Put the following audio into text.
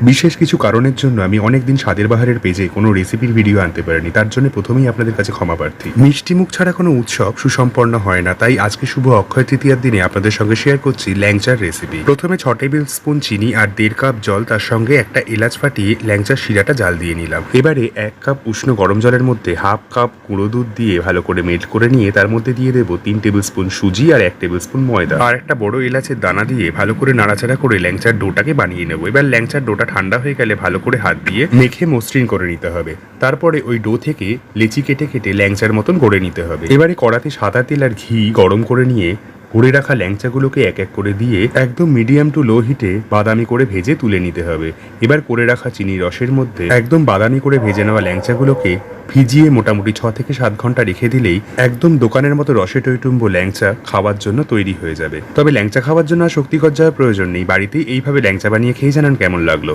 বিশেষ কিছু কারণের জন্য আমি অনেকদিন স্বাদের বাহারের পেজে কোনো রেসিপির ভিডিও আনতে পারিনি, তার জন্য প্রথমেই আপনাদের কাছে ক্ষমা প্রার্থী। মিষ্টি মুখ ছাড়া কোনো উৎসব সুসম্পন্ন হয় না, তাই আজকে শুভ অক্ষয় তৃতীয়ার দিনে আপনাদের সঙ্গে শেয়ার করছি ল্যাংচার রেসিপি। প্রথমে 6 টেবিল স্পুন চিনি আর 1.5 কাপ জল, তার সঙ্গে একটা এলাচ ফাটিয়ে ল্যাংচার শিরাটা জাল দিয়ে নিলাম। এবারে 1 কাপ উষ্ণ গরম জলের মধ্যে 1/2 কাপ গুঁড়ো দুধ দিয়ে ভালো করে মেল্ট করে নিয়ে তার মধ্যে দিয়ে দেবো 3 টেবিল স্পুন সুজি আর 1 টেবিল স্পুন ময়দা আর একটা বড় এলাচের দানা দিয়ে ভালো করে নাড়াচাড়া করে ল্যাংচার ডোটাকে বানিয়ে নেবো। এবার ল্যাংচার ডোটা ঠান্ডা হয়ে গেলে ভালো করে হাত দিয়ে মেখে মসৃণ করে নিতে হবে। তারপরে ওই ডো থেকে লেচি কেটে কেটে ল্যাংচার মতন গড়ে নিতে হবে। এবারে কড়াতে সাদা তেল আর ঘি গরম করে নিয়ে গড়ে রাখা ল্যাংচাগুলোকে এক এক করে দিয়ে একদম মিডিয়াম টু লো হিটে বাদামি করে ভেজে তুলে নিতে হবে। এবার করে রাখা চিনি রসের মধ্যে একদম বাদামি করে ভেজে নেওয়া ল্যাংচাগুলোকে ভিজিয়ে মোটামুটি 6 থেকে 7 ঘন্টা রেখে দিলেই একদম দোকানের মতো রসে টইটুম্বো ল্যাংচা খাওয়ার জন্য তৈরি হয়ে যাবে। তবে ল্যাংচা খাওয়ার জন্য আর শক্তিকর যাওয়ার প্রয়োজন নেই, বাড়িতেই এইভাবে ল্যাংচা বানিয়ে খেয়ে জানান কেমন লাগলো।